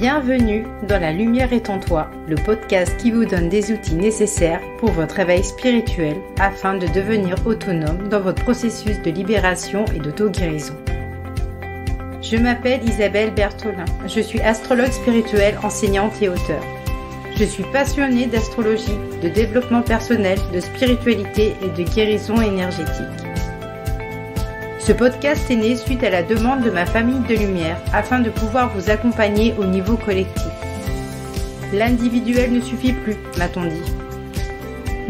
Bienvenue dans La Lumière est en toi, le podcast qui vous donne des outils nécessaires pour votre éveil spirituel afin de devenir autonome dans votre processus de libération et d'auto-guérison. Je m'appelle Isabelle Bertholin, je suis astrologue spirituelle, enseignante et auteure. Je suis passionnée d'astrologie, de développement personnel, de spiritualité et de guérison énergétique. Ce podcast est né suite à la demande de ma famille de lumière afin de pouvoir vous accompagner au niveau collectif. L'individuel ne suffit plus, m'a-t-on dit.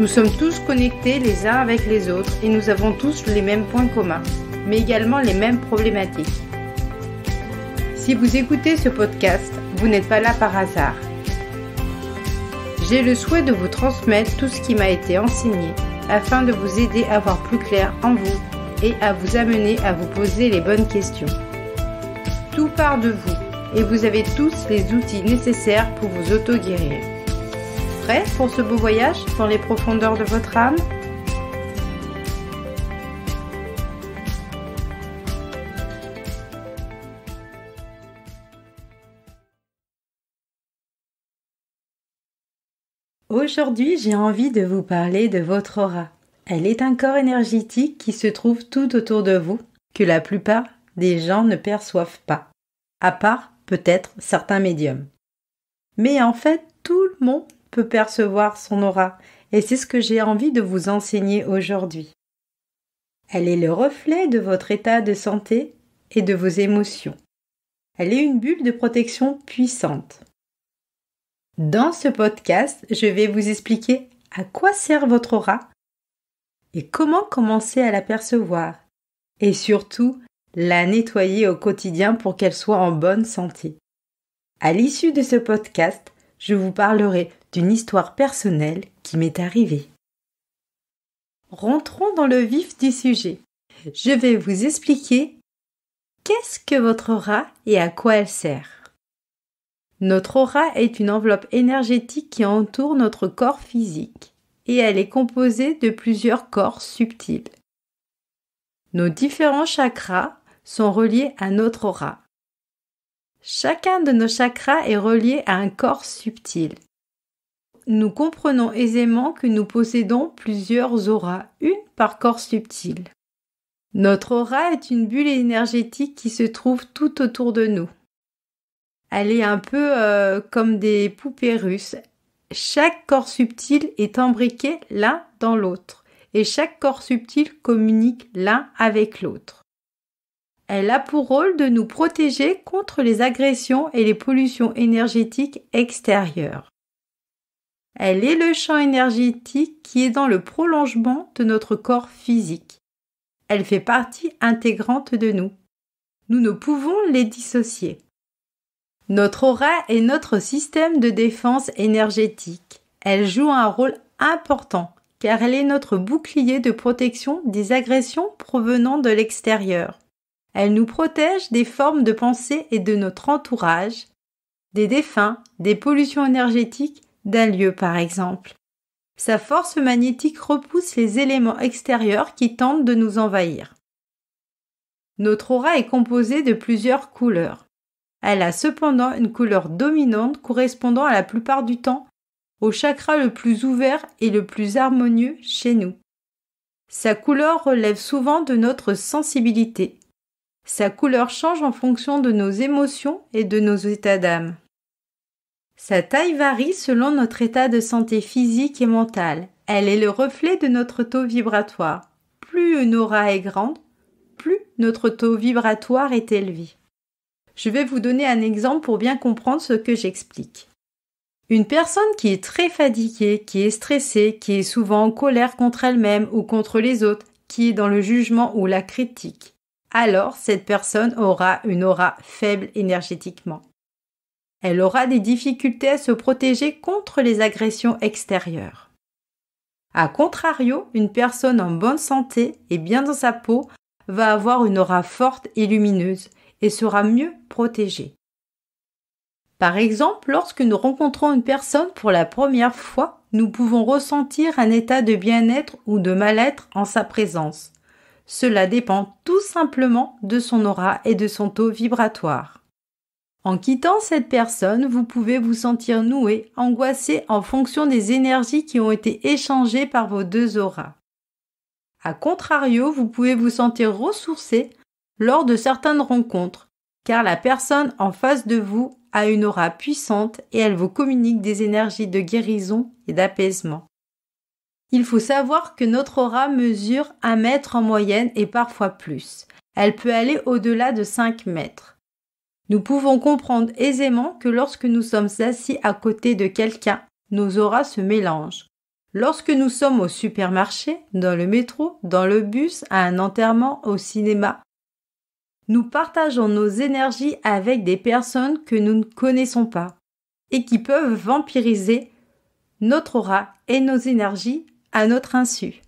Nous sommes tous connectés les uns avec les autres et nous avons tous les mêmes points communs, mais également les mêmes problématiques. Si vous écoutez ce podcast, vous n'êtes pas là par hasard. J'ai le souhait de vous transmettre tout ce qui m'a été enseigné afin de vous aider à voir plus clair en vous et à vous amener à vous poser les bonnes questions. Tout part de vous et vous avez tous les outils nécessaires pour vous auto-guérir. Prêt pour ce beau voyage dans les profondeurs de votre âme ? Aujourd'hui, j'ai envie de vous parler de votre aura. Elle est un corps énergétique qui se trouve tout autour de vous, que la plupart des gens ne perçoivent pas, à part peut-être certains médiums. Mais en fait, tout le monde peut percevoir son aura, et c'est ce que j'ai envie de vous enseigner aujourd'hui. Elle est le reflet de votre état de santé et de vos émotions. Elle est une bulle de protection puissante. Dans ce podcast, je vais vous expliquer à quoi sert votre aura et comment commencer à la percevoir et surtout la nettoyer au quotidien pour qu'elle soit en bonne santé. À l'issue de ce podcast, je vous parlerai d'une histoire personnelle qui m'est arrivée. Rentrons dans le vif du sujet. Je vais vous expliquer qu'est-ce que votre aura et à quoi elle sert. Notre aura est une enveloppe énergétique qui entoure notre corps physique et elle est composée de plusieurs corps subtils. Nos différents chakras sont reliés à notre aura. Chacun de nos chakras est relié à un corps subtil. Nous comprenons aisément que nous possédons plusieurs auras, une par corps subtil. Notre aura est une bulle énergétique qui se trouve tout autour de nous. Elle est un peu comme des poupées russes. Chaque corps subtil est imbriqué l'un dans l'autre et chaque corps subtil communique l'un avec l'autre. Elle a pour rôle de nous protéger contre les agressions et les pollutions énergétiques extérieures. Elle est le champ énergétique qui est dans le prolongement de notre corps physique. Elle fait partie intégrante de nous. Nous ne pouvons les dissocier. Notre aura est notre système de défense énergétique. Elle joue un rôle important car elle est notre bouclier de protection des agressions provenant de l'extérieur. Elle nous protège des formes de pensée et de notre entourage, des défunts, des pollutions énergétiques d'un lieu par exemple. Sa force magnétique repousse les éléments extérieurs qui tentent de nous envahir. Notre aura est composée de plusieurs couleurs. Elle a cependant une couleur dominante correspondant à la plupart du temps au chakra le plus ouvert et le plus harmonieux chez nous. Sa couleur relève souvent de notre sensibilité. Sa couleur change en fonction de nos émotions et de nos états d'âme. Sa taille varie selon notre état de santé physique et mentale. Elle est le reflet de notre taux vibratoire. Plus une aura est grande, plus notre taux vibratoire est élevé. Je vais vous donner un exemple pour bien comprendre ce que j'explique. Une personne qui est très fatiguée, qui est stressée, qui est souvent en colère contre elle-même ou contre les autres, qui est dans le jugement ou la critique, alors cette personne aura une aura faible énergétiquement. Elle aura des difficultés à se protéger contre les agressions extérieures. A contrario, une personne en bonne santé et bien dans sa peau va avoir une aura forte et lumineuse et sera mieux protégée. Par exemple, lorsque nous rencontrons une personne pour la première fois, nous pouvons ressentir un état de bien-être ou de mal-être en sa présence. Cela dépend tout simplement de son aura et de son taux vibratoire. En quittant cette personne, vous pouvez vous sentir noué, angoissé en fonction des énergies qui ont été échangées par vos deux auras. A contrario, vous pouvez vous sentir ressourcé lors de certaines rencontres, car la personne en face de vous a une aura puissante et elle vous communique des énergies de guérison et d'apaisement. Il faut savoir que notre aura mesure 1 mètre en moyenne et parfois plus. Elle peut aller au-delà de 5 mètres. Nous pouvons comprendre aisément que lorsque nous sommes assis à côté de quelqu'un, nos auras se mélangent. Lorsque nous sommes au supermarché, dans le métro, dans le bus, à un enterrement, au cinéma, nous partageons nos énergies avec des personnes que nous ne connaissons pas et qui peuvent vampiriser notre aura et nos énergies à notre insu.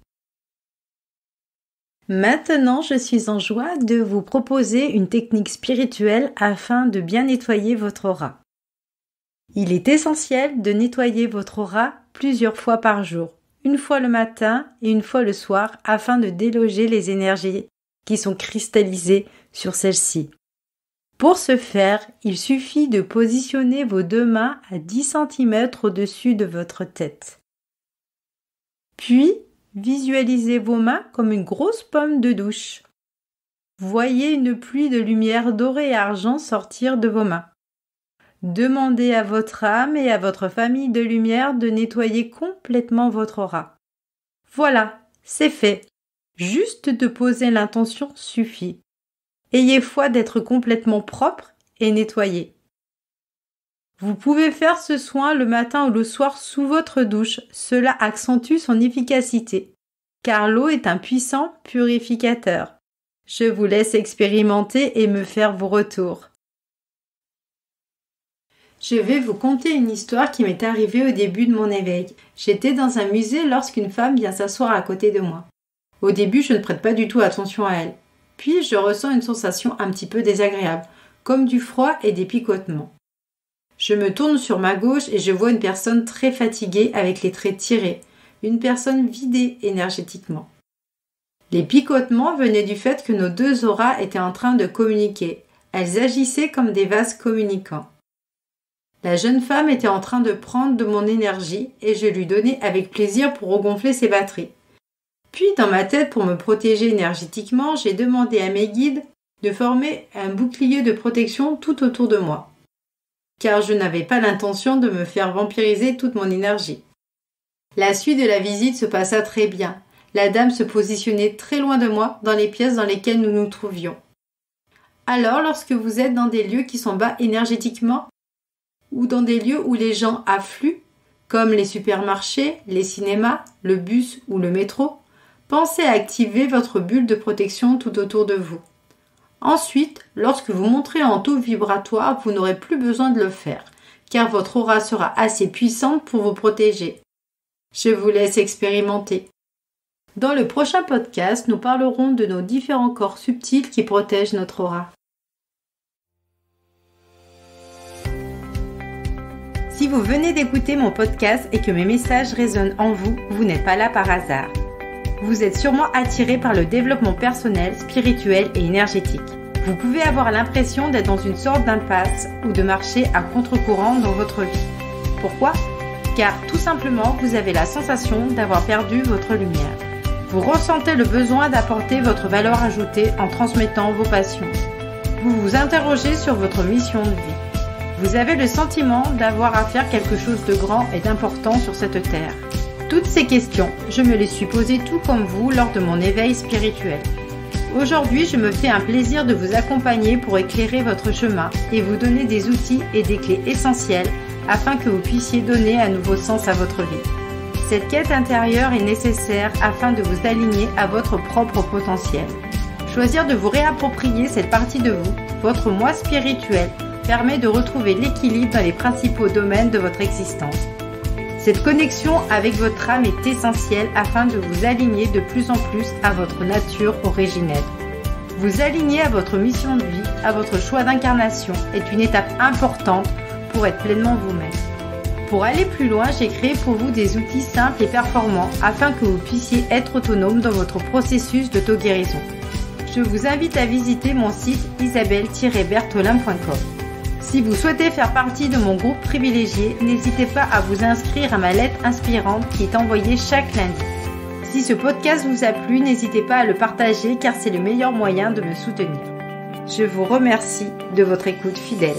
Maintenant, je suis en joie de vous proposer une technique spirituelle afin de bien nettoyer votre aura. Il est essentiel de nettoyer votre aura plusieurs fois par jour, une fois le matin et une fois le soir afin de déloger les énergies qui sont cristallisées sur celle-ci. Pour ce faire, il suffit de positionner vos 2 mains à 10 cm au-dessus de votre tête. Puis, visualisez vos mains comme une grosse pomme de douche. Voyez une pluie de lumière dorée et argent sortir de vos mains. Demandez à votre âme et à votre famille de lumière de nettoyer complètement votre aura. Voilà, c'est fait. Juste de poser l'intention suffit. Ayez foi d'être complètement propre et nettoyé. Vous pouvez faire ce soin le matin ou le soir sous votre douche. Cela accentue son efficacité, car l'eau est un puissant purificateur. Je vous laisse expérimenter et me faire vos retours. Je vais vous conter une histoire qui m'est arrivée au début de mon éveil. J'étais dans un musée lorsqu'une femme vient s'asseoir à côté de moi. Au début, je ne prête pas du tout attention à elle. Puis, je ressens une sensation un petit peu désagréable, comme du froid et des picotements. Je me tourne sur ma gauche et je vois une personne très fatiguée avec les traits tirés, une personne vidée énergétiquement. Les picotements venaient du fait que nos 2 auras étaient en train de communiquer. Elles agissaient comme des vases communicants. La jeune femme était en train de prendre de mon énergie et je lui donnais avec plaisir pour regonfler ses batteries. Puis, dans ma tête, pour me protéger énergétiquement, j'ai demandé à mes guides de former un bouclier de protection tout autour de moi, car je n'avais pas l'intention de me faire vampiriser toute mon énergie. La suite de la visite se passa très bien. La dame se positionnait très loin de moi dans les pièces dans lesquelles nous nous trouvions. Alors, lorsque vous êtes dans des lieux qui sont bas énergétiquement, ou dans des lieux où les gens affluent, comme les supermarchés, les cinémas, le bus ou le métro, pensez à activer votre bulle de protection tout autour de vous. Ensuite, lorsque vous monterez en taux vibratoire, vous n'aurez plus besoin de le faire, car votre aura sera assez puissante pour vous protéger. Je vous laisse expérimenter. Dans le prochain podcast, nous parlerons de nos différents corps subtils qui protègent notre aura. Si vous venez d'écouter mon podcast et que mes messages résonnent en vous, vous n'êtes pas là par hasard. Vous êtes sûrement attiré par le développement personnel, spirituel et énergétique. Vous pouvez avoir l'impression d'être dans une sorte d'impasse ou de marcher à contre-courant dans votre vie. Pourquoi ? Car tout simplement, vous avez la sensation d'avoir perdu votre lumière. Vous ressentez le besoin d'apporter votre valeur ajoutée en transmettant vos passions. Vous vous interrogez sur votre mission de vie. Vous avez le sentiment d'avoir à faire quelque chose de grand et d'important sur cette terre. Toutes ces questions, je me les suis posées tout comme vous lors de mon éveil spirituel. Aujourd'hui, je me fais un plaisir de vous accompagner pour éclairer votre chemin et vous donner des outils et des clés essentielles afin que vous puissiez donner un nouveau sens à votre vie. Cette quête intérieure est nécessaire afin de vous aligner à votre propre potentiel. Choisir de vous réapproprier cette partie de vous, votre moi spirituel, permet de retrouver l'équilibre dans les principaux domaines de votre existence. Cette connexion avec votre âme est essentielle afin de vous aligner de plus en plus à votre nature originelle. Vous aligner à votre mission de vie, à votre choix d'incarnation est une étape importante pour être pleinement vous-même. Pour aller plus loin, j'ai créé pour vous des outils simples et performants afin que vous puissiez être autonome dans votre processus d'auto-guérison. Je vous invite à visiter mon site isabelle-bertholin.com. Si vous souhaitez faire partie de mon groupe privilégié, n'hésitez pas à vous inscrire à ma lettre inspirante qui est envoyée chaque lundi. Si ce podcast vous a plu, n'hésitez pas à le partager car c'est le meilleur moyen de me soutenir. Je vous remercie de votre écoute fidèle.